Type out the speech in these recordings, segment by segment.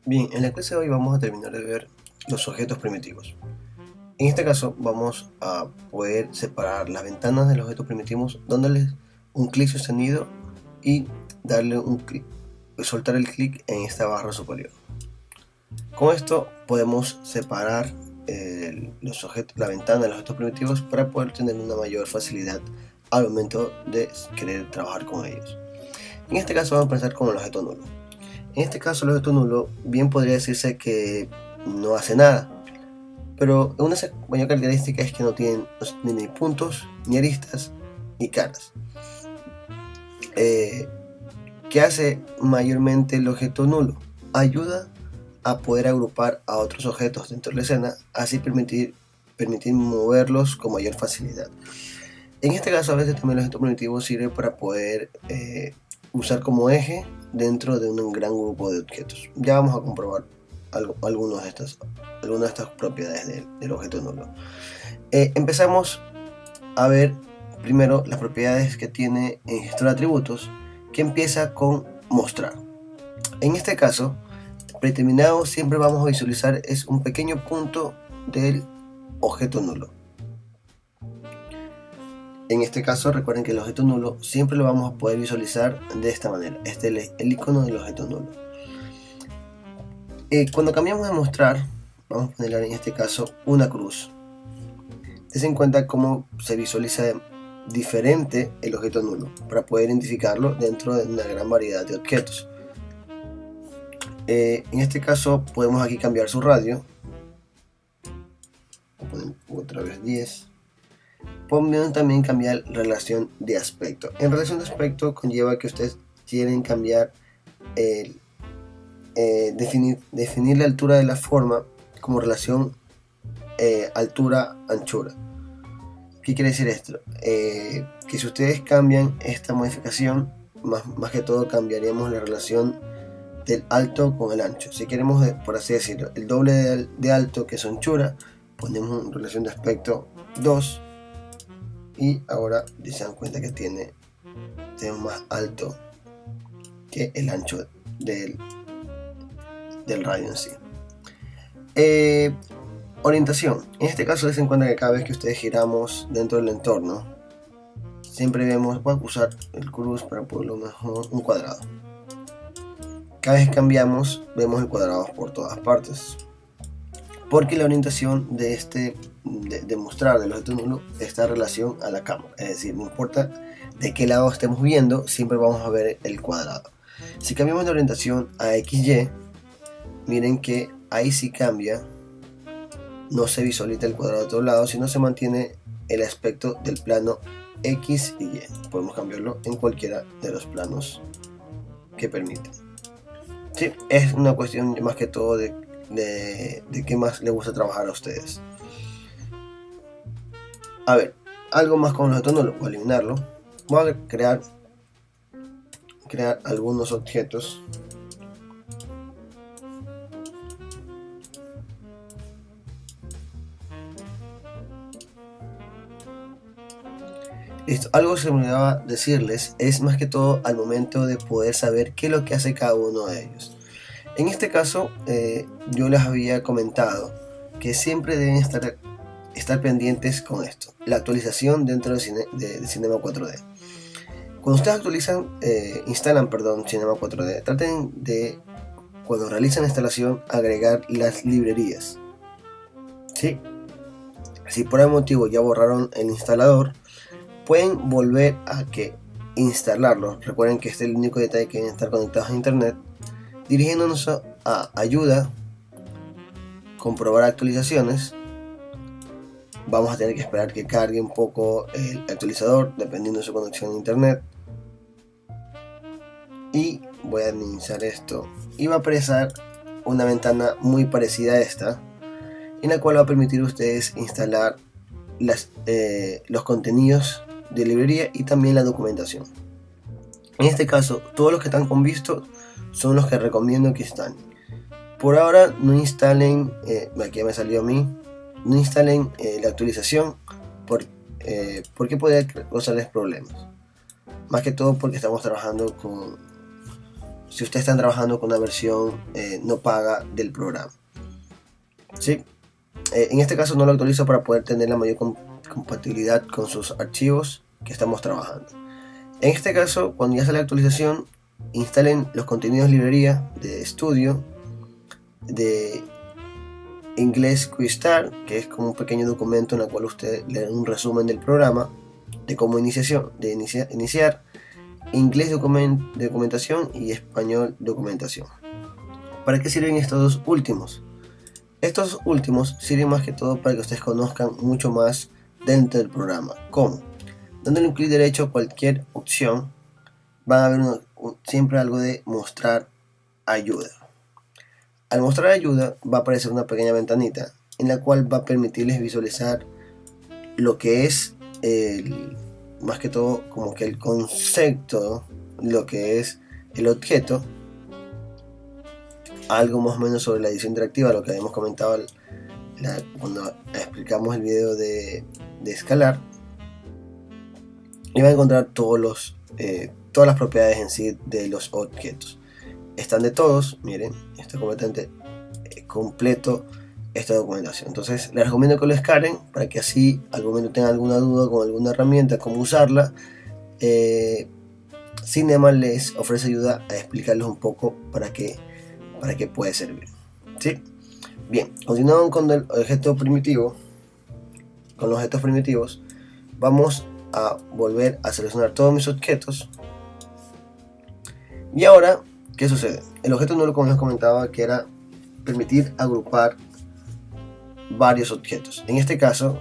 Bien, en la clase de hoy vamos a terminar de ver los objetos primitivos. En este caso vamos a poder separar las ventanas de los objetos primitivos dándoles un clic sostenido y darle un clic, soltar el clic en esta barra superior. Con esto podemos separar la ventana de los objetos primitivos para poder tener una mayor facilidad al momento de querer trabajar con ellos. En este caso vamos a empezar con el objeto nulo. En este caso el objeto nulo bien podría decirse que no hace nada, pero una mayor característica es que no tiene ni puntos, ni aristas, ni caras. ¿Qué hace mayormente el objeto nulo? Ayuda a poder agrupar a otros objetos dentro de la escena, así permitir moverlos con mayor facilidad. En este caso a veces también el objeto primitivo sirve para poder usar como eje dentro de un gran grupo de objetos. Ya vamos a comprobar algunas de estas propiedades del objeto nulo. Empezamos a ver primero las propiedades que tiene en gestor de atributos, que empieza con mostrar. En este caso, predeterminado siempre vamos a visualizar es un pequeño punto del objeto nulo. En este caso recuerden que el objeto nulo siempre lo vamos a poder visualizar de esta manera. Este es el icono del objeto nulo. Cuando cambiamos de mostrar, vamos a ponerle en este caso una cruz. Ten en cuenta cómo se visualiza diferente el objeto nulo para poder identificarlo dentro de una gran variedad de objetos. En este caso podemos aquí cambiar su radio. Otra vez 10. Podemos también cambiar relación de aspecto. En relación de aspecto conlleva que ustedes quieren cambiar definir la altura de la forma como relación altura-anchura. ¿Qué quiere decir esto? Que si ustedes cambian esta modificación, más que todo cambiaríamos la relación del alto con el ancho. Si queremos, por así decirlo, el doble de alto que es anchura, ponemos en relación de aspecto 2 y ahora se dan cuenta que tenemos más alto que el ancho del radio en sí. Orientación. En este caso se dan cuenta que cada vez que ustedes giramos dentro del entorno, siempre vemos, voy a usar el cruz para ponerlo mejor, un cuadrado. Cada vez que cambiamos, vemos el cuadrado por todas partes. Porque la orientación de mostrar del objeto nulo está en relación a la cámara. Es decir, no importa de qué lado estemos viendo, siempre vamos a ver el cuadrado. Si cambiamos de orientación a XY, miren que ahí sí cambia. No se visualiza el cuadrado de todos lados, sino se mantiene el aspecto del plano X y Y. Podemos cambiarlo en cualquiera de los planos que permiten. Sí, es una cuestión más que todo de qué más les gusta trabajar a ustedes. A ver, algo más con los objetos nulos, voy a eliminarlo. Voy a crear algunos objetos. Algo que se me olvidaba decirles es más que todo al momento de poder saber qué es lo que hace cada uno de ellos. En este caso, yo les había comentado que siempre deben estar pendientes con esto, la actualización dentro de Cinema 4D. Cuando ustedes instalan Cinema 4D, traten de, cuando realizan la instalación, agregar las librerías. ¿Sí? Si por algún motivo ya borraron el instalador, pueden volver a instalarlo. Recuerden que este es el único detalle, que deben estar conectados a internet. Dirigiéndonos a ayuda, comprobar actualizaciones, vamos a tener que esperar que cargue un poco el actualizador dependiendo de su conexión a internet. Y voy a minimizar esto y va a aparecer una ventana muy parecida a esta, en la cual va a permitir a ustedes instalar los contenidos de librería y también la documentación. En este caso, todos los que están con visto son los que recomiendo que instalen. Por ahora no instalen, aquí me salió a mí, no instalen la actualización porque puede causarles problemas. Más que todo porque estamos trabajando con si ustedes están trabajando con una versión no paga del programa. ¿Sí? En este caso no lo actualizo para poder tener la mayor compatibilidad con sus archivos que estamos trabajando. En este caso, cuando ya sale la actualización, instalen los contenidos librería de estudio de Inglés Quizstar, que es como un pequeño documento en el cual usted le da un resumen del programa, de cómo iniciar, inglés documentación y español documentación. ¿Para qué sirven estos dos últimos? Estos últimos sirven más que todo para que ustedes conozcan mucho más dentro del programa. ¿Cómo? Dándole un clic derecho a cualquier opción, van a ver siempre algo de mostrar ayuda. Al mostrar ayuda va a aparecer una pequeña ventanita en la cual va a permitirles visualizar lo que es más que todo como que el concepto, lo que es el objeto, algo más o menos sobre la edición interactiva, lo que habíamos comentado cuando explicamos el video de escalar, y van a encontrar todas las propiedades en sí de los objetos. Están de todos, miren, está completamente completo esta documentación. Entonces les recomiendo que lo descarguen para que así al momento tengan alguna duda con alguna herramienta, cómo usarla. Cinema les ofrece ayuda a explicarles un poco para qué puede servir. ¿Sí? Bien, continuando con el objeto primitivo, con los objetos primitivos, vamos a volver a seleccionar todos mis objetos. Y ahora, ¿qué sucede? El objeto nulo, como les comentaba, que era permitir agrupar varios objetos. En este caso,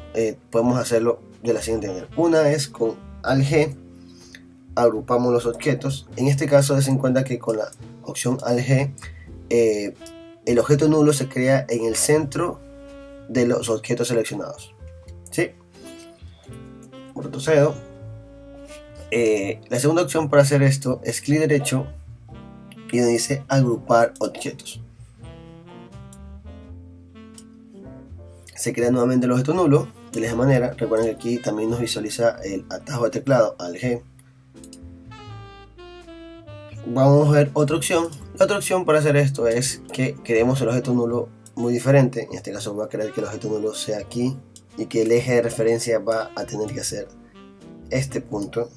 podemos hacerlo de la siguiente manera. Una es con ALG, agrupamos los objetos. En este caso, des en cuenta que con la opción ALG, el objeto nulo se crea en el centro de los objetos seleccionados. ¿Sí? Retrocedo. La segunda opción para hacer esto es clic derecho y donde dice agrupar objetos. Se crea nuevamente el objeto nulo de esa manera. Recuerden que aquí también nos visualiza el atajo de teclado ALG. Vamos a ver otra opción. La otra opción para hacer esto es que creemos el objeto nulo muy diferente. En este caso voy a creer que el objeto nulo sea aquí y que el eje de referencia va a tener que ser este punto.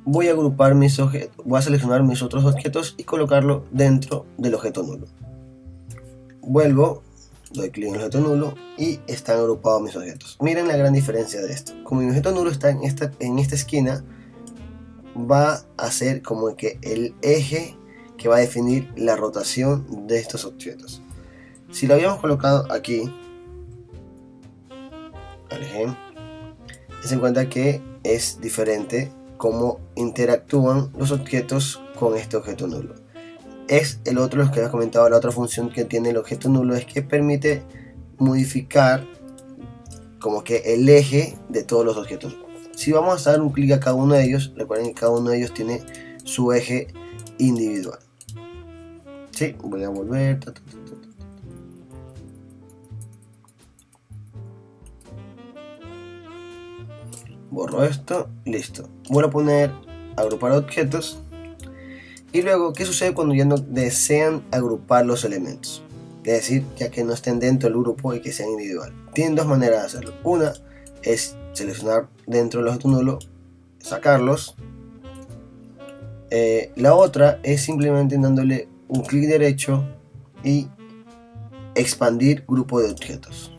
Voy a agrupar mis objetos, voy a seleccionar mis otros objetos y colocarlo dentro del objeto nulo. Vuelvo, doy clic en el objeto nulo y están agrupados mis objetos. Miren la gran diferencia de esto. Como mi objeto nulo está en esta esquina, va a ser como que el eje que va a definir la rotación de estos objetos. Si lo habíamos colocado aquí, ALG, se cuenta que es diferente cómo interactúan los objetos con este objeto nulo. Es el otro, los que había comentado, la otra función que tiene el objeto nulo es que permite modificar como que el eje de todos los objetos. Si vamos a dar un clic a cada uno de ellos, recuerden que cada uno de ellos tiene su eje individual. Sí, voy a volver. Borro esto, listo. Voy a poner agrupar objetos. Y luego, ¿qué sucede cuando ya no desean agrupar los elementos? Es decir, ya que no estén dentro del grupo y que sean individual. Tienen dos maneras de hacerlo. Una es seleccionar dentro del objeto nulo, sacarlos. La otra es simplemente dándole un clic derecho y expandir grupo de objetos.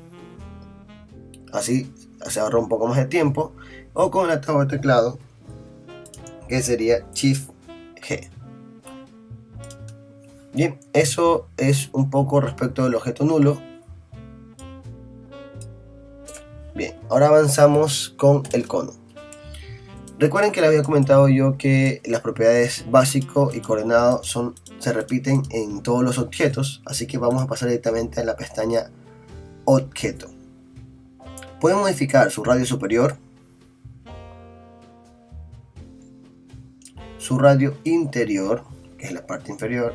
Así se ahorra un poco más de tiempo. O con el atajo de teclado, que sería Shift G. Bien, eso es un poco respecto del objeto nulo. Bien, ahora avanzamos con el cono. Recuerden que les había comentado yo que las propiedades básico y coordenado se repiten en todos los objetos, así que vamos a pasar directamente a la pestaña objeto. Pueden modificar su radio superior, su radio interior, que es la parte inferior,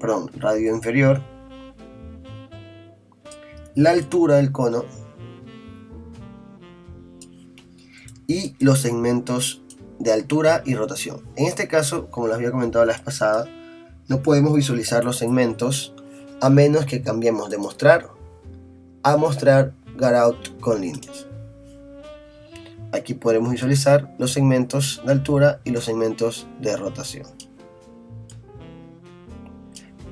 perdón, radio inferior, la altura del cono, los segmentos de altura y rotación. En este caso, como les había comentado la vez pasada, no podemos visualizar los segmentos a menos que cambiemos de mostrar a mostrar Garout con líneas. Aquí podremos visualizar los segmentos de altura y los segmentos de rotación.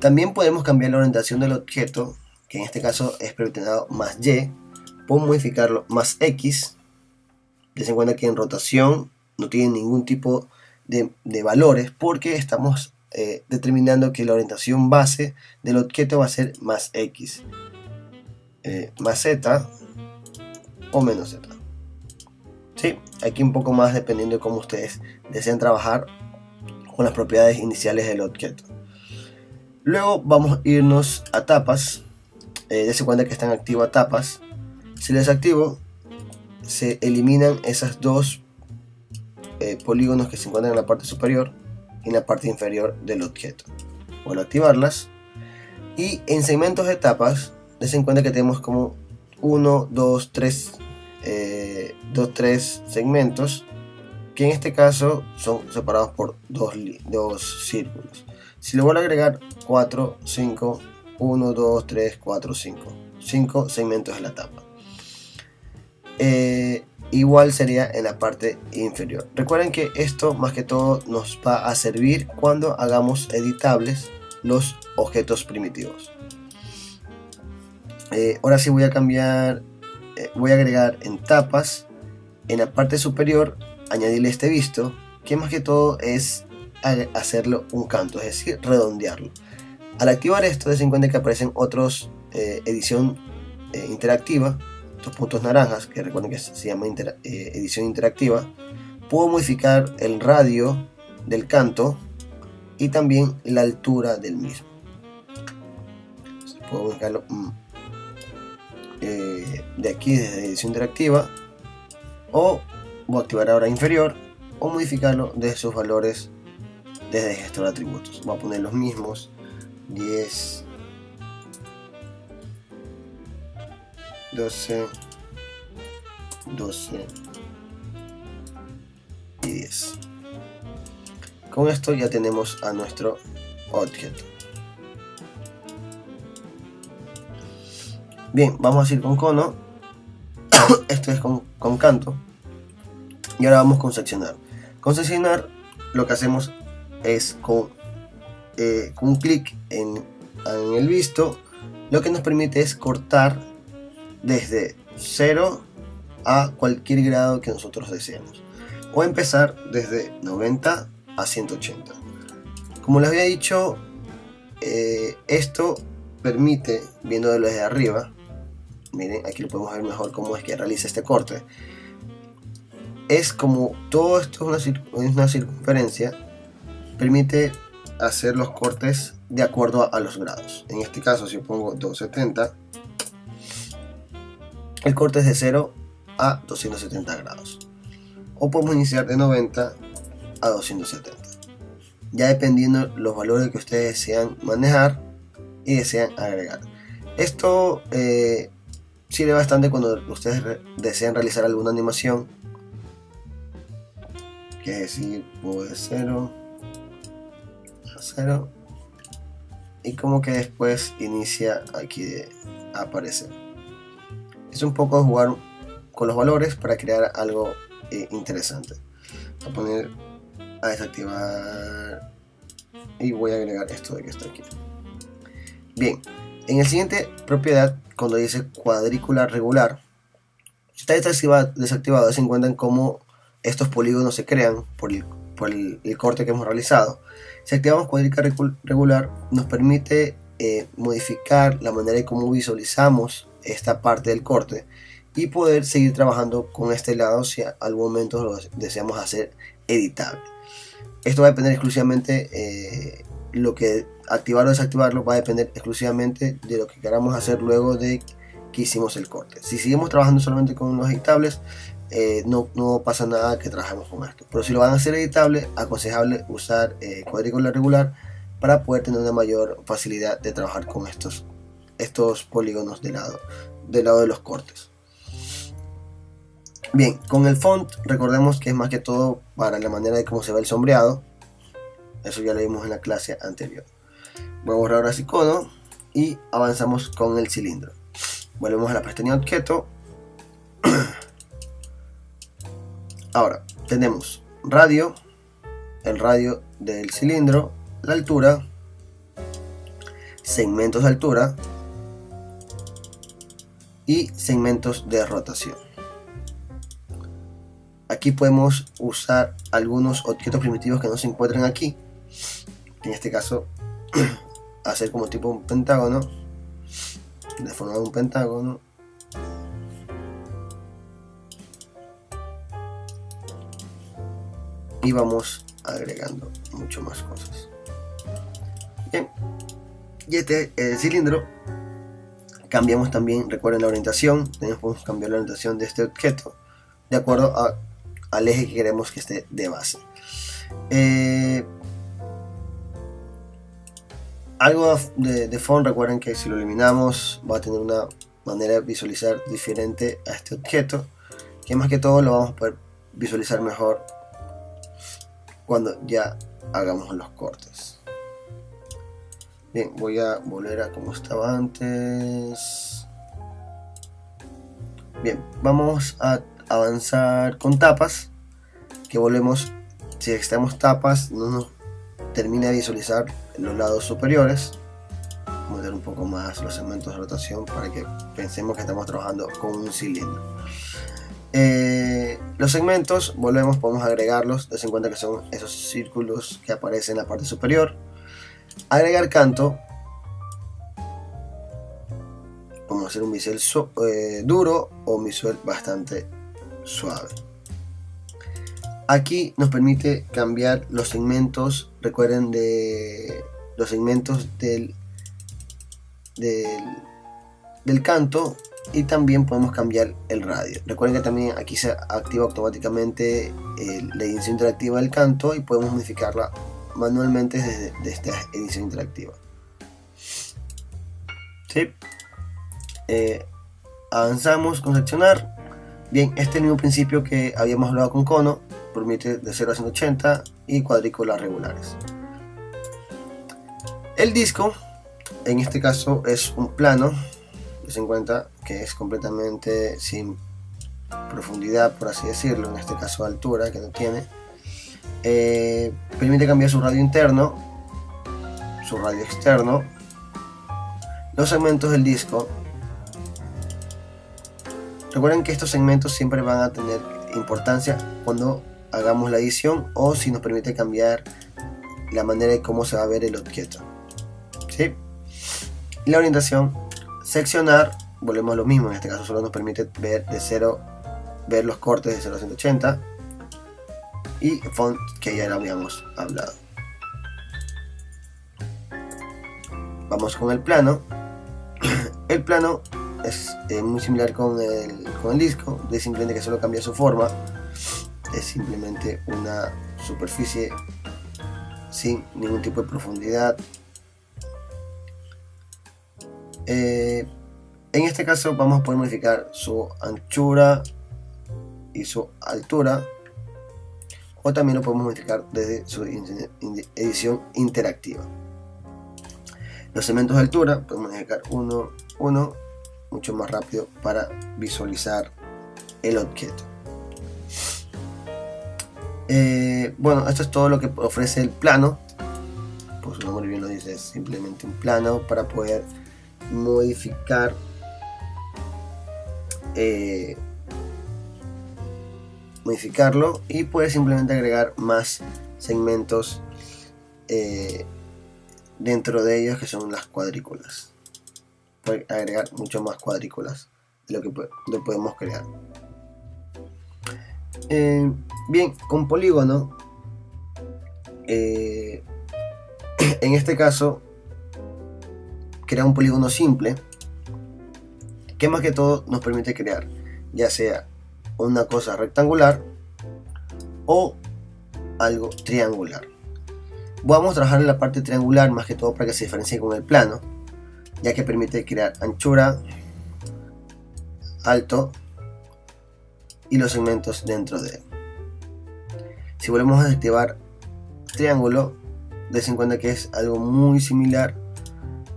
También podemos cambiar la orientación del objeto, que en este caso es predeterminado más Y. Podemos modificarlo más X. Ten en cuenta que en rotación no tiene ningún tipo de valores, porque estamos determinando que la orientación base del objeto va a ser más X, más Z o menos Z. Sí, aquí un poco más dependiendo de cómo ustedes desean trabajar con las propiedades iniciales del objeto. Luego vamos a irnos a tapas. Dense cuenta que están activas tapas. Si les activo, se eliminan esas dos polígonos que se encuentran en la parte superior y en la parte inferior del objeto. Vuelvo a activarlas. Y en segmentos de tapas, dense cuenta que tenemos como 1, 2, 3 segmentos, que en este caso son separados por dos círculos. Si le vuelvo a agregar 4, 5, 1, 2, 3, 4, 5 segmentos de la tapa. Igual sería en la parte inferior. Recuerden que esto más que todo nos va a servir cuando hagamos editables los objetos primitivos. Ahora sí voy a cambiar, voy a agregar en tapas, en la parte superior, añadirle este visto, que más que todo es hacerlo un canto, es decir, redondearlo. Al activar esto, den en cuenta que aparecen otros edición interactiva, estos puntos naranjas, que recuerden que se llama edición interactiva. Puedo modificar el radio del canto y también la altura del mismo. Puedo buscarlo de aquí desde edición interactiva, o voy a activar ahora inferior, o modificarlo desde sus valores desde gestor de atributos. Voy a poner los mismos 10, 12 y 10. Con esto ya tenemos a nuestro objeto. Bien, vamos a ir con cono. Esto es con canto. Y ahora vamos con seccionar. Con seccionar lo que hacemos es con un clic en el visto, lo que nos permite es cortar desde 0 a cualquier grado que nosotros deseemos, o empezar desde 90 a 180. Como les había dicho, esto permite, viéndolo desde arriba, miren, aquí lo podemos ver mejor cómo es que realiza este corte. Es como todo esto es una circunferencia, permite hacer los cortes de acuerdo a los grados. En este caso, si yo pongo 270, el corte es de 0 a 270 grados. O podemos iniciar de 90 a 270. Ya dependiendo los valores que ustedes desean manejar y desean agregar. Esto sirve bastante cuando ustedes desean realizar alguna animación. Que es decir, pongo de 0 a 0. Y como que después inicia aquí a aparecer. Es un poco jugar con los valores para crear algo interesante. Voy a poner a desactivar y voy a agregar esto de que está aquí. Bien, en el siguiente propiedad, cuando dice cuadrícula regular, si está desactivado, se encuentran cómo estos polígonos se crean por el corte que hemos realizado. Si activamos cuadrícula regular, nos permite modificar la manera en cómo visualizamos esta parte del corte y poder seguir trabajando con este lado si a algún momento lo deseamos hacer editable. Esto va a depender exclusivamente, lo que activarlo o desactivarlo va a depender exclusivamente de lo que queramos hacer luego de que hicimos el corte. Si seguimos trabajando solamente con los editables, no pasa nada que trabajemos con esto, pero si lo van a hacer editable, aconsejable usar cuadrícula regular para poder tener una mayor facilidad de trabajar con estos polígonos del lado de los cortes. Bien, con el font recordemos que es más que todo para la manera de cómo se ve el sombreado. Eso ya lo vimos en la clase anterior. Voy a borrar ahora ese icono y avanzamos con el cilindro. Volvemos a la pestaña objeto. Ahora tenemos radio, el radio del cilindro, la altura, segmentos de altura y segmentos de rotación. Aquí podemos usar algunos objetos primitivos que no se encuentran aquí. En este caso, hacer como tipo un pentágono, deformar un pentágono. Y vamos agregando mucho más cosas. Bien, y este cilindro cambiamos también, recuerden la orientación, podemos cambiar la orientación de este objeto de acuerdo al eje que queremos que esté de base. Algo de font, recuerden que si lo eliminamos va a tener una manera de visualizar diferente a este objeto, que más que todo lo vamos a poder visualizar mejor cuando ya hagamos los cortes. Bien, voy a volver a como estaba antes. Bien, vamos a avanzar con tapas, que volvemos, si extraemos tapas no nos termina de visualizar los lados superiores. Vamos a meter un poco más los segmentos de rotación para que pensemos que estamos trabajando con un cilindro. Los segmentos, volvemos, podemos agregarlos, des en cuenta que son esos círculos que aparecen en la parte superior. Agregar canto, podemos hacer un bisel duro o un bisel bastante suave. Aquí nos permite cambiar los segmentos, recuerden de los segmentos del canto, y también podemos cambiar el radio. Recuerden que también aquí se activa automáticamente la edición interactiva del canto y podemos modificarla manualmente desde esta edición interactiva. ¿Sí? Avanzamos con seccionar. Bien, este es el mismo principio que habíamos hablado con cono, permite de 0 a 180 y cuadrículas regulares. El disco, en este caso, es un plano, se cuenta que es completamente sin profundidad, por así decirlo, en este caso altura, que no tiene. Permite cambiar su radio interno, su radio externo, los segmentos del disco. Recuerden que estos segmentos siempre van a tener importancia cuando hagamos la edición o si nos permite cambiar la manera de cómo se va a ver el objeto. ¿Sí? Y la orientación, seccionar, volvemos a lo mismo, en este caso solo nos permite ver ver los cortes de 0 a 180, y font, que ya lo habíamos hablado. Vamos con el plano. El plano es muy similar con el disco, de simplemente que solo cambia su forma, es simplemente una superficie sin ningún tipo de profundidad. En este caso vamos a poder modificar su anchura y su altura, o también lo podemos modificar desde su edición interactiva. Los segmentos de altura podemos modificar uno, mucho más rápido para visualizar el objeto. Bueno, esto es todo lo que ofrece el plano. Pues su nombre bien lo dice, es simplemente un plano para poder modificar modificarlo y puedes simplemente agregar más segmentos dentro de ellos, que son las cuadrículas. Puedes agregar mucho más cuadrículas de lo que podemos crear. Bien, con polígono, en este caso crear un polígono simple que más que todo nos permite crear ya sea una cosa rectangular o algo triangular. Vamos a trabajar en la parte triangular más que todo para que se diferencie con el plano, ya que permite crear anchura, alto y los segmentos dentro de él. Si volvemos a desactivar triángulo, des en cuenta que es algo muy similar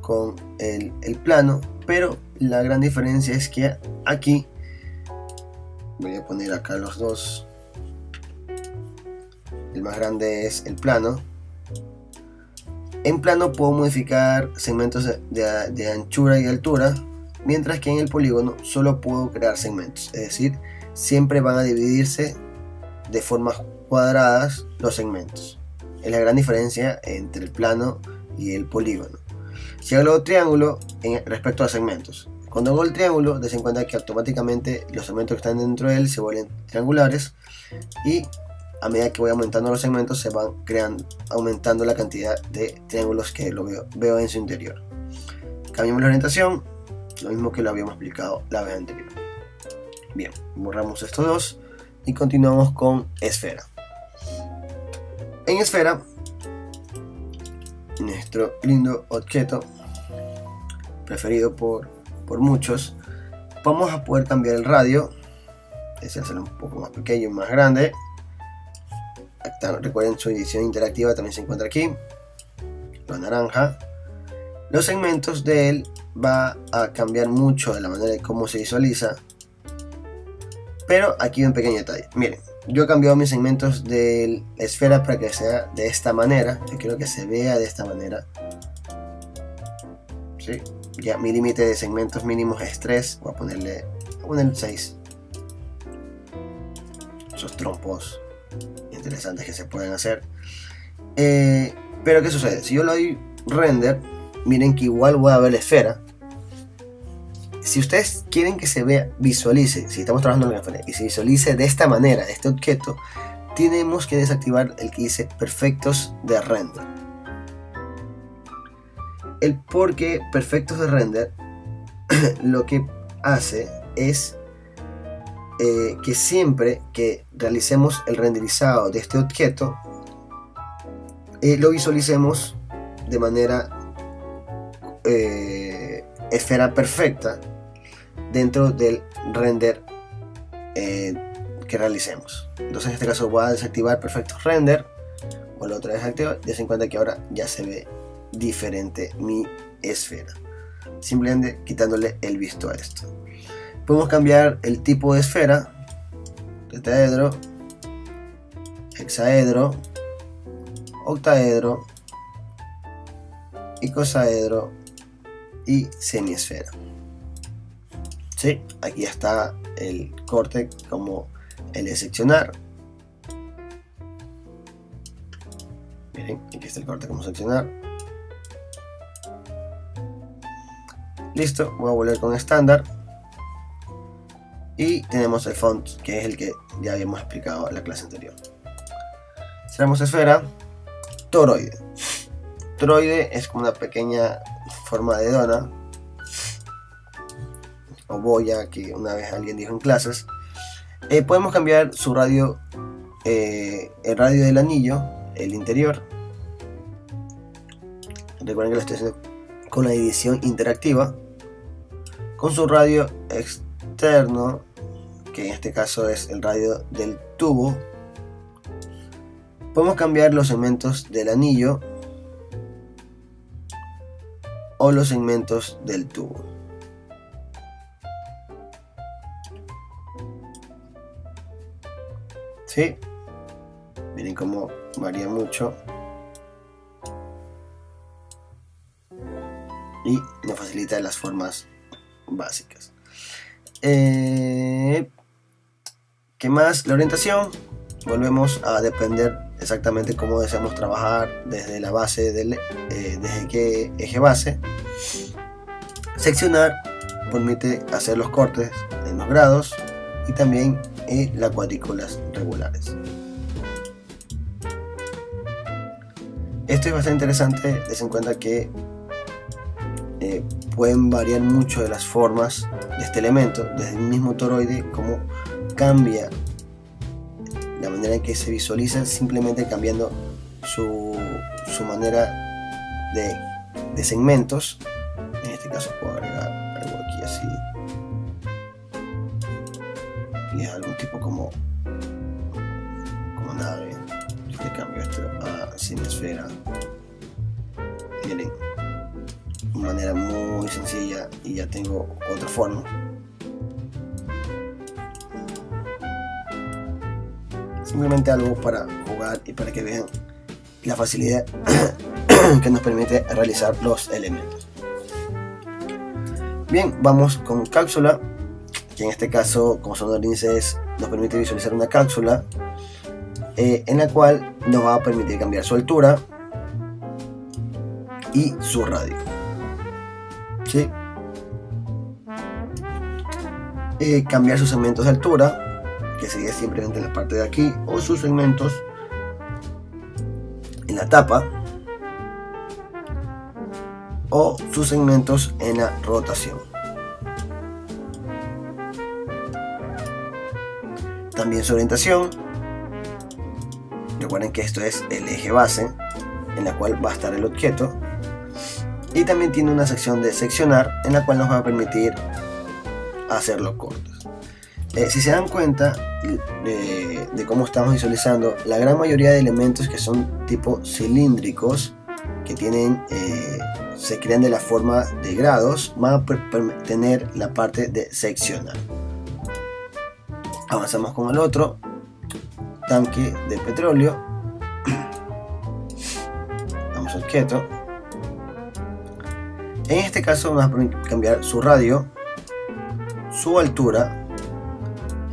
con el plano, pero la gran diferencia es que aquí, voy a poner acá los dos, el más grande es el plano. En plano puedo modificar segmentos de anchura y altura, mientras que en el polígono solo puedo crear segmentos, es decir, siempre van a dividirse de formas cuadradas los segmentos. Es la gran diferencia entre el plano y el polígono. Si hago triángulo respecto a segmentos, cuando hago el triángulo, des en cuenta que automáticamente los segmentos que están dentro de él se vuelven triangulares, y a medida que voy aumentando los segmentos se van aumentando la cantidad de triángulos que veo en su interior. Cambiamos la orientación, lo mismo que lo habíamos explicado la vez anterior. Bien, borramos estos dos y continuamos con esfera. En esfera, nuestro lindo objeto preferido por muchos, vamos a poder cambiar el radio, es hacerlo un poco más pequeño y más grande. Recuerden, su edición interactiva también se encuentra aquí, lo naranja. Los segmentos de él va a cambiar mucho de la manera de cómo se visualiza, pero aquí un pequeño detalle. Miren, yo he cambiado mis segmentos de la esfera para que sea de esta manera. Yo quiero que se vea de esta manera, ¿sí? Ya mi límite de segmentos mínimos es 3, voy a ponerle 6. Esos trompos interesantes que se pueden hacer. Pero ¿qué sucede? Si yo le doy render, miren que igual voy a ver la esfera. Si ustedes quieren que se vea, visualice, si estamos trabajando en la esfera y se visualice de esta manera este objeto, tenemos que desactivar el que dice perfectos de render. El por qué perfectos de render lo que hace es que siempre que realicemos el renderizado de este objeto, lo visualicemos de manera esfera perfecta dentro del render que realicemos. Entonces en este caso voy a desactivar perfectos render, o la otra desactivar, y se cuenta que ahora ya se ve diferente mi esfera, simplemente quitándole el visto a esto. Podemos cambiar el tipo de esfera: tetraedro, hexaedro, octaedro, icosaedro y semiesfera. ¿Sí? Aquí está el corte como el de seccionar. Miren, aquí está el corte como seccionar. Listo, voy a volver con estándar. Y tenemos el font, que es el que ya habíamos explicado en la clase anterior. Cerramos esfera, toroide. Toroide es como una pequeña forma de dona o boya que una vez alguien dijo en clases. Podemos cambiar su radio, el radio del anillo, el interior. Recuerden que lo estoy haciendo con la edición interactiva. Con su radio externo, que en este caso es el radio del tubo, podemos cambiar los segmentos del anillo o los segmentos del tubo. ¿Sí? Miren cómo varía mucho y nos facilita las formas básicas. ¿Qué más? La orientación, volvemos a depender exactamente cómo deseamos trabajar desde la base desde qué eje base. Seccionar permite hacer los cortes en los grados y también las cuadrículas regulares. Esto es bastante interesante, ten en cuenta que pueden variar mucho de las formas de este elemento, desde el mismo toroide, cómo cambia la manera en que se visualiza simplemente cambiando su manera de segmentos. En este caso puedo agregar algo aquí así. y es algún tipo como nave. Yo le cambio esto a cinesfera. Miren, de manera muy sencilla, y ya tengo otra forma. Simplemente algo para jugar y para que vean la facilidad que nos permite realizar los elementos. Bien, vamos con cápsula, que en este caso, como su nombre dice, nos permite visualizar una cápsula en la cual nos va a permitir cambiar su altura y su radio. ¿Sí? Cambiar sus segmentos de altura, que sería simplemente en la parte de aquí, o sus segmentos en la tapa, o sus segmentos en la rotación. También su orientación. Recuerden que esto es el eje base en la cual va a estar el objeto, y también tiene una sección de seccionar en la cual nos va a permitir hacerlo cortos. Si se dan cuenta de cómo estamos visualizando, la gran mayoría de elementos que son tipo cilíndricos, que tienen se crean de la forma de grados, van a tener la parte de seccionar. Avanzamos con el otro tanque de petróleo. Vamos al objeto. En este caso vamos a cambiar su radio, su altura,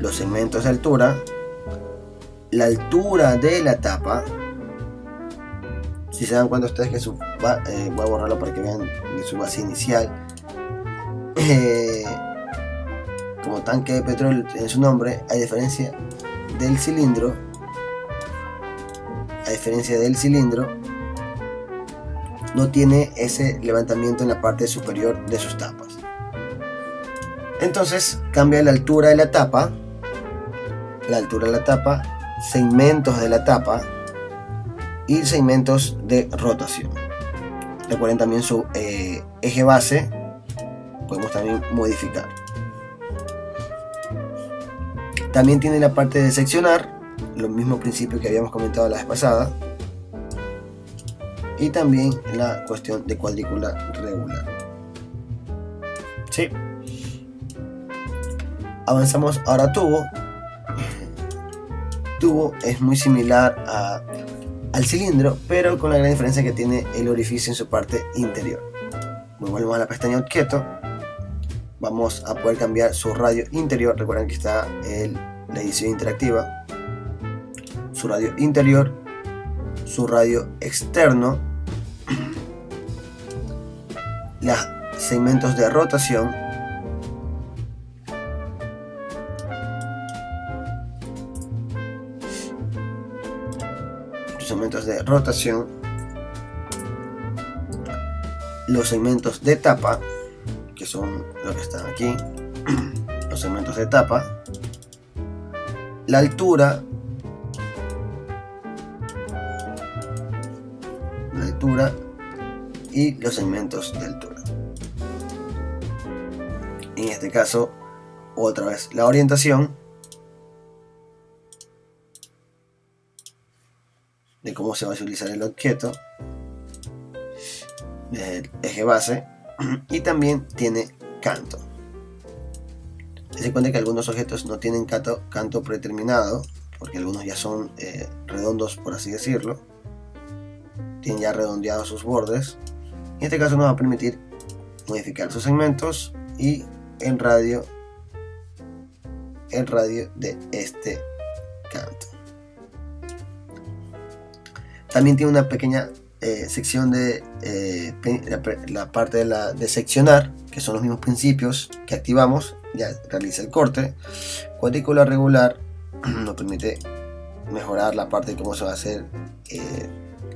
los segmentos de altura, la altura de la tapa. Si se dan cuenta ustedes que voy a borrarlo para que vean de su base inicial. Como tanque de petróleo en su nombre, a diferencia del cilindro, no tiene ese levantamiento en la parte superior de sus tapas. Entonces cambia la altura de la tapa, segmentos de la tapa y segmentos de rotación. Recuerden también su eje base, podemos también modificar. También tiene la parte de seccionar, los mismos principios que habíamos comentado la vez pasada, y también la cuestión de cuadrícula regular. Sí. Avanzamos ahora a tubo. Tubo es muy similar al cilindro, pero con la gran diferencia que tiene el orificio en su parte interior. Volvemos a la pestaña objeto. Vamos a poder cambiar su radio interior. Recuerden que está la edición interactiva. Su radio interior, su radio externo, los segmentos de rotación, los segmentos de tapa, que son los que están aquí, los segmentos de tapa, la altura, y los segmentos de altura. En este caso, otra vez la orientación de cómo se va a visualizar el objeto desde el eje base, y también tiene canto. Se cuenta que algunos objetos no tienen canto predeterminado, porque algunos ya son redondos, por así decirlo, tienen ya redondeados sus bordes. En este caso nos va a permitir modificar sus segmentos y el radio de este canto. También tiene una pequeña sección de la parte de seccionar, que son los mismos principios que activamos. Ya realiza el corte. Cuadrícula regular nos permite mejorar la parte de cómo se va a hacer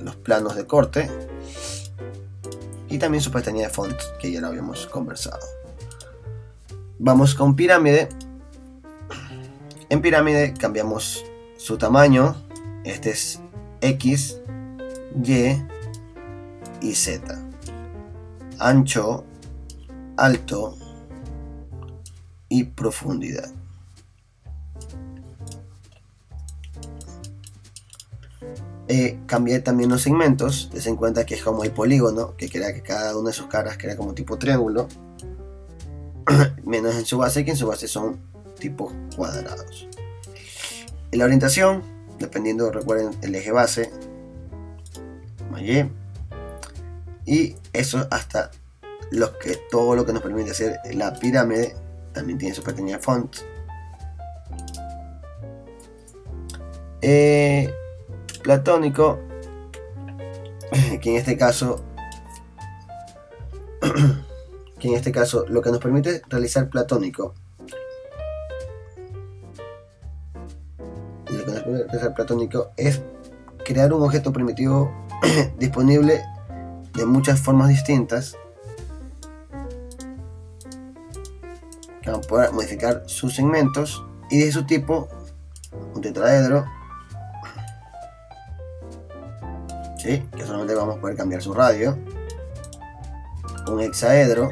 los planos de corte, y también su pestaña de font, que ya lo habíamos conversado. Vamos con pirámide. En pirámide cambiamos su tamaño. Este es X, Y y Z. Ancho, alto y profundidad. Cambié también los segmentos. Des en cuenta que es como el polígono, que crea que cada una de sus caras crea como tipo triángulo, menos en su base, que en su base son tipos cuadrados. En la orientación, dependiendo, recuerden, el eje base, y eso hasta todo lo que nos permite hacer la pirámide. También tiene su pequeña font. Platónico, que en este caso lo que nos permite realizar platónico es crear un objeto primitivo disponible de muchas formas distintas, que van a poder modificar sus segmentos, y de su tipo un tetraedro, ¿sí? Que solamente vamos a poder cambiar su radio, un hexaedro,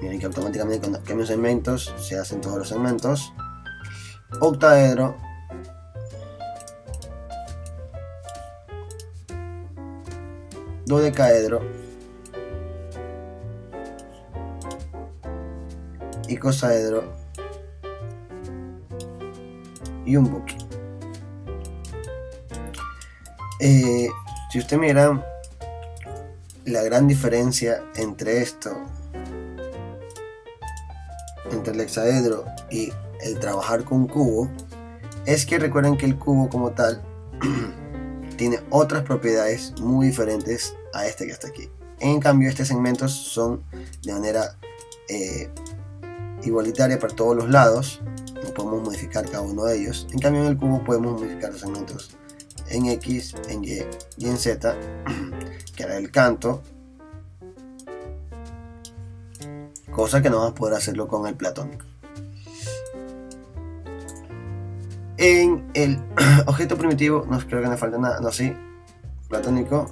miren que automáticamente cuando cambio segmentos se hacen todos los segmentos, octaedro, dodecaedro, icosaedro y un buque. Si usted mira la gran diferencia entre esto, entre el hexaedro y el trabajar con cubo, es que recuerden que el cubo como tal tiene otras propiedades muy diferentes a este que está aquí. En cambio, estos segmentos son de manera igualitaria para todos los lados, no podemos modificar cada uno de ellos. En cambio, en el cubo podemos modificar los segmentos en X, en Y y en Z, que era el canto, cosa que no vamos a poder hacerlo con el platónico. En el objeto primitivo, no creo que me falta nada, no, sí, platónico.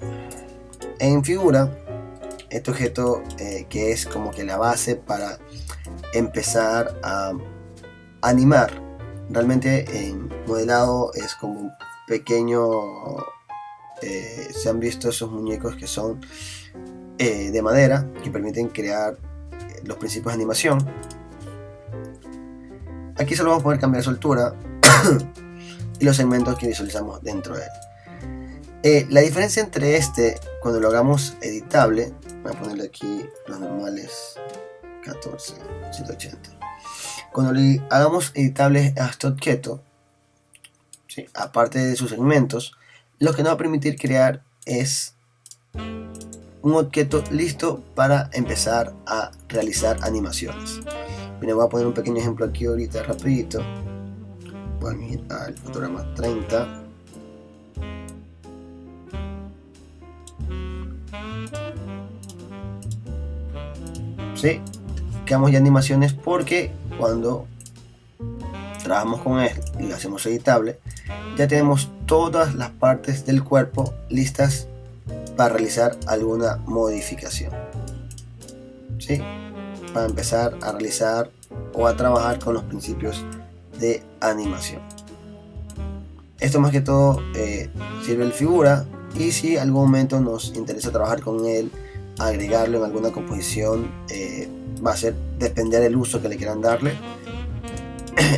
En figura, este objeto que es como que la base para empezar a animar. Realmente en modelado es como un pequeño, se han visto esos muñecos que son de madera, que permiten crear los principios de animación. Aquí solo vamos a poder cambiar su altura y los segmentos que visualizamos dentro de él. La diferencia entre cuando lo hagamos editable, voy a ponerle aquí los normales 14180. Cuando le hagamos editable a este objeto, ¿sí? Aparte de sus segmentos, lo que nos va a permitir crear es un objeto listo para empezar a realizar animaciones. Miren, voy a poner un pequeño ejemplo aquí ahorita rapidito. Voy a ir al fotograma 30. ¿Sí? Creamos ya animaciones porque cuando trabajamos con él y lo hacemos editable, ya tenemos todas las partes del cuerpo listas para realizar alguna modificación, ¿sí? Para empezar a realizar o a trabajar con los principios de animación. Esto más que todo sirve de figura, y si algún momento nos interesa trabajar con él, agregarlo en alguna composición, va a ser depender del uso que le quieran darle.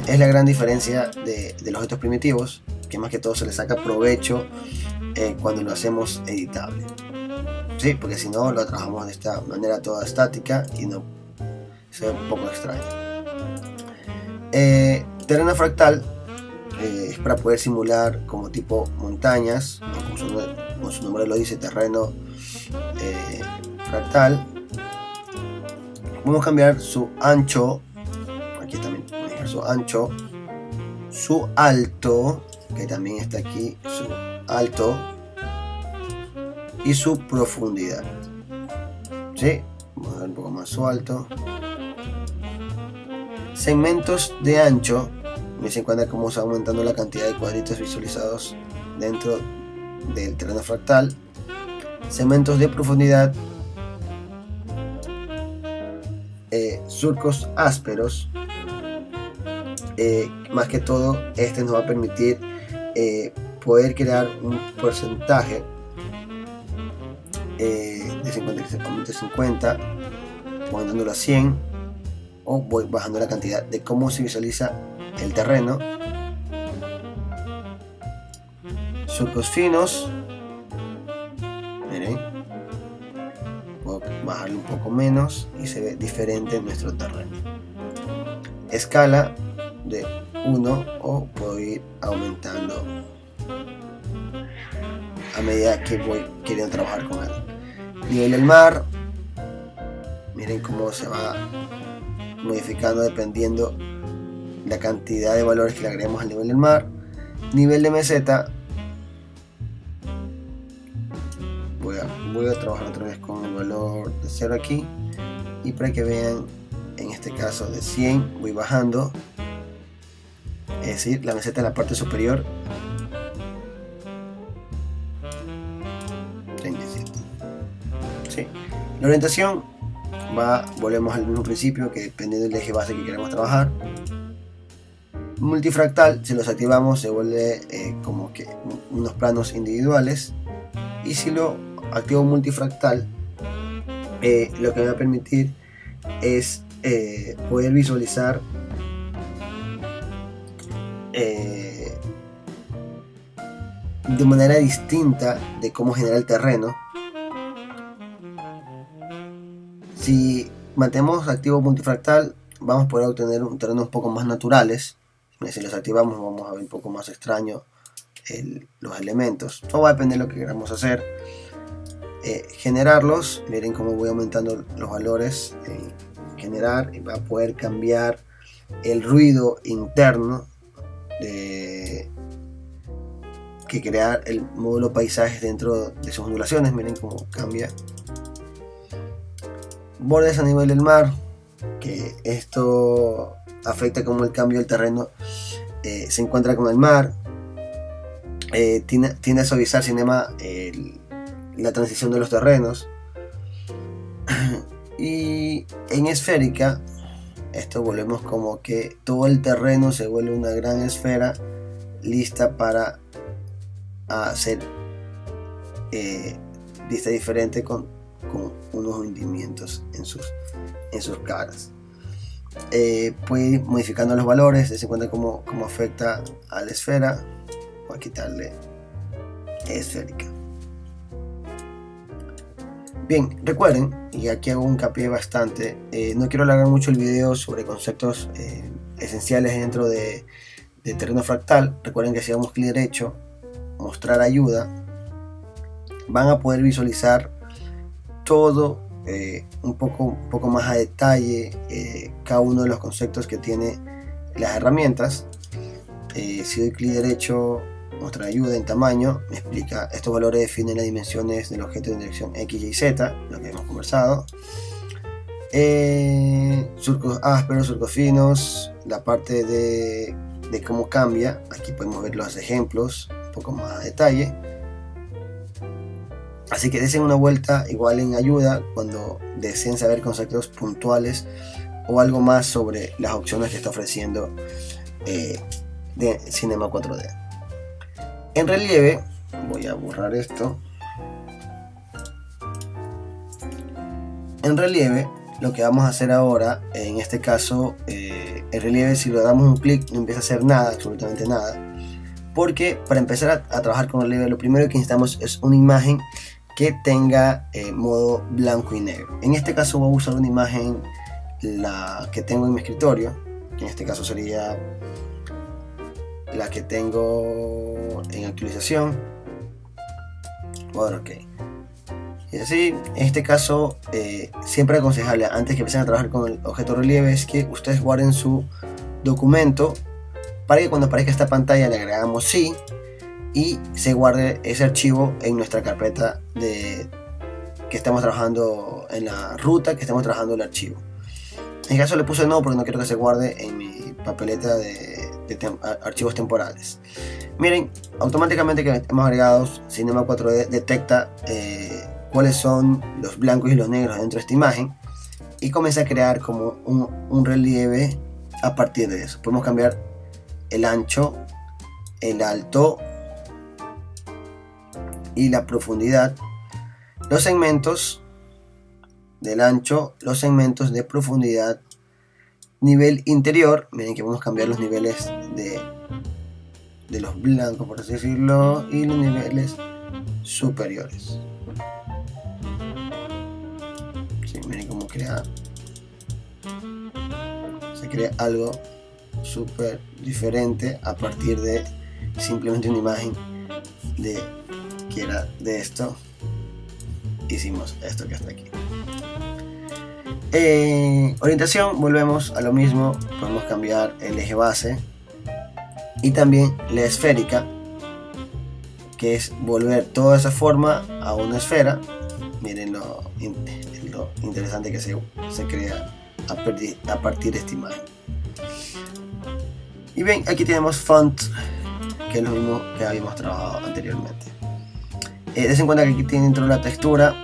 Es la gran diferencia de los objetos primitivos, que más que todo se le saca provecho cuando lo hacemos editable, ¿sí? Porque si no lo trabajamos de esta manera toda estática y no se ve un poco extraño. Terreno fractal es para poder simular como tipo montañas, como su nombre lo dice, terreno fractal. Vamos a cambiar su ancho, aquí también su ancho, su alto, que también está aquí, su alto, y su profundidad, ¿sí? Vamos a dar un poco más su alto. Segmentos de ancho, me se cuenta cómo se va aumentando la cantidad de cuadritos visualizados dentro del terreno fractal. Segmentos de profundidad, surcos ásperos. Más que todo, nos va a permitir poder crear un porcentaje de 50, poniéndolo a 100, o voy bajando la cantidad de cómo se visualiza el terreno. Surcos finos, miren, puedo bajarle un poco menos y se ve diferente en nuestro terreno. Escala de 1, o puedo ir aumentando a medida que voy queriendo trabajar con él. Nivel del mar, miren cómo se va modificando dependiendo la cantidad de valores que le agregamos al nivel del mar. Nivel de meseta, voy a trabajar otra vez con el valor de 0 aquí, y para que vean, en este caso de 100 voy bajando, es decir, la meseta en la parte superior, 37. ¿Sí? La orientación volvemos al mismo principio, que dependiendo del eje base que queremos trabajar. Multifractal, si los activamos se vuelve como que unos planos individuales, y si lo activo multifractal, lo que me va a permitir es poder visualizar de manera distinta de cómo generar el terreno. Si mantenemos activo multifractal, vamos a poder obtener un terreno un poco más naturales. Si los activamos, vamos a ver un poco más extraño los elementos. Todo va a depender de lo que queramos hacer. Generarlos, miren cómo voy aumentando los valores en generar, y va a poder cambiar el ruido interno que crea el módulo paisajes dentro de sus ondulaciones. Miren cómo cambia. Bordes a nivel del mar, que esto afecta como el cambio del terreno se encuentra con el mar. Tiende a suavizar cinema la transición de los terrenos. Y en esférica, esto volvemos como que todo el terreno se vuelve una gran esfera lista para hacer vista diferente con unos hundimientos en sus caras. Puede ir modificando los valores, dense cuenta cómo afecta a la esfera. Voy a quitarle esférica. Bien, recuerden, y aquí hago un hincapié bastante, no quiero alargar mucho el video sobre conceptos esenciales dentro de terreno fractal. Recuerden que si damos clic derecho, mostrar ayuda, van a poder visualizar todo un poco más a detalle, cada uno de los conceptos que tiene las herramientas. Si doy clic derecho, mostrar ayuda en tamaño, me explica estos valores definen las dimensiones del objeto en dirección X, Y, Z, lo que hemos conversado. Surcos ásperos, surcos finos, la parte de cómo cambia, aquí podemos ver los ejemplos un poco más a detalle. Así que desen una vuelta igual en ayuda cuando deseen saber conceptos puntuales o algo más sobre las opciones que está ofreciendo de Cinema 4D. En relieve, voy a borrar esto. En relieve, lo que vamos a hacer ahora, en este caso, el relieve, si le damos un clic, no empieza a hacer nada, absolutamente nada. Porque para empezar a trabajar con relieve, lo primero que necesitamos es una imagen que tenga modo blanco y negro. En este caso voy a usar una imagen, la que tengo en mi escritorio, que en este caso sería la que tengo en actualización. Bueno, ok. Y así, en este caso, siempre aconsejable antes que empiecen a trabajar con el objeto relieve es que ustedes guarden su documento para que cuando aparezca esta pantalla le agregamos sí y se guarde ese archivo en nuestra carpeta que estamos trabajando, en la ruta que estamos trabajando el archivo. En este caso le puse no porque no quiero que se guarde en mi papeleta de archivos temporales. Miren, automáticamente que hemos agregado, Cinema 4D detecta cuáles son los blancos y los negros dentro de esta imagen y comienza a crear como un relieve a partir de eso. Podemos cambiar el ancho, el alto y la profundidad, los segmentos del ancho, los segmentos de profundidad, nivel interior. Miren que vamos a cambiar los niveles de los blancos, por así decirlo, y los niveles superiores. Sí, miren cómo se crea algo súper diferente a partir de simplemente una imagen que era de esto. Hicimos esto que está aquí. Orientación, volvemos a lo mismo. Podemos cambiar el eje base y también la esférica, que es volver toda esa forma a una esfera. Miren lo interesante que se crea a partir de esta imagen. Y ven, aquí tenemos font, que es lo mismo que habíamos trabajado anteriormente. Des en cuenta que aquí tiene dentro de la textura.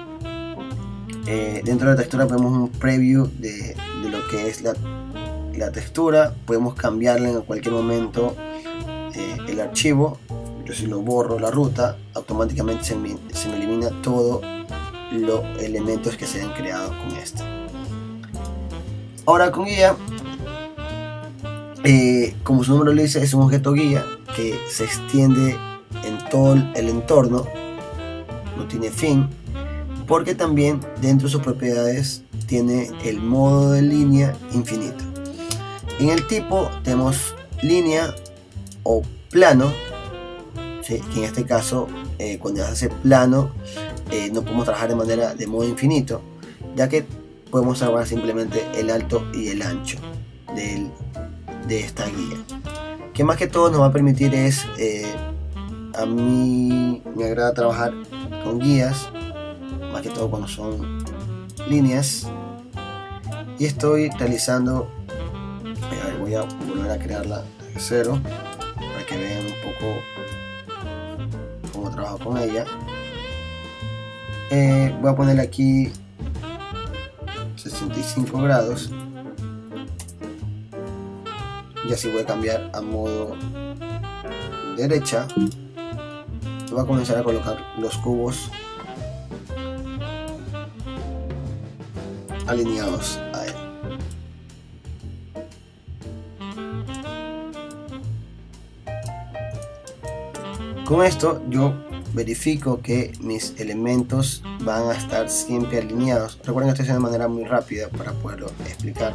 Dentro de la textura ponemos un preview de lo que es la textura. Podemos cambiarle en cualquier momento el archivo. Yo si lo borro la ruta, automáticamente se me elimina todos los elementos que se han creado con este. Ahora con guía, como su nombre lo dice, es un objeto guía que se extiende en todo el entorno, no tiene fin, porque también dentro de sus propiedades tiene el modo de línea infinito. En el tipo tenemos línea o plano, ¿sí? Que en este caso cuando se hace plano no podemos trabajar de modo infinito, ya que podemos trabajar simplemente el alto y el ancho de esta guía, que más que todo nos va a permitir es a mí me agrada trabajar con guías, más que todo cuando son líneas, y estoy realizando, voy a volver a crearla de cero para que vean un poco cómo trabajo con ella. Voy a ponerle aquí 65 grados y así voy a cambiar a modo derecha y voy a comenzar a colocar los cubos alineados a él. Con esto yo verifico que mis elementos van a estar siempre alineados. Recuerden que esto es de manera muy rápida para poderlo explicar.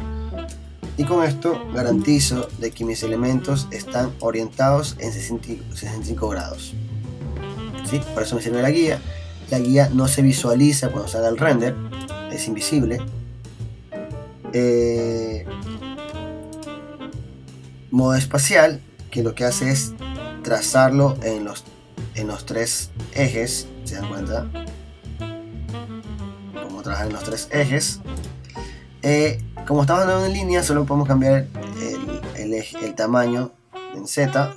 Y con esto garantizo de que mis elementos están orientados en 65 grados. ¿Sí? Por eso me sirve la guía. La guía no se visualiza cuando se haga el render, es invisible. Modo espacial, que lo que hace es trazarlo en los tres ejes. ¿Se dan cuenta? Como trabajar en los tres ejes. Como estamos andando en línea, solo podemos cambiar el tamaño en Z.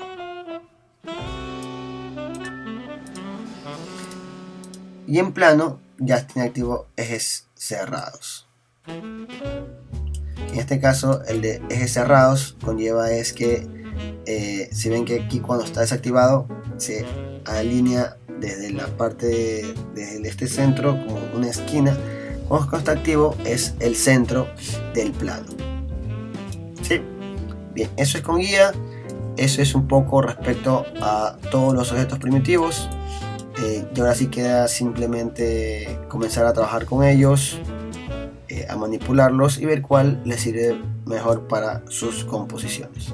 Y en plano ya tiene activo ejes cerrados. En este caso el de ejes cerrados conlleva es que si ven que aquí cuando está desactivado se alinea desde la parte desde este centro como una esquina. Cuando está activo es el centro del plano. ¿Sí? Bien, eso es con guía. Eso es un poco respecto a todos los objetos primitivos. Y ahora sí queda simplemente comenzar a trabajar con ellos, a manipularlos y ver cuál les sirve mejor para sus composiciones.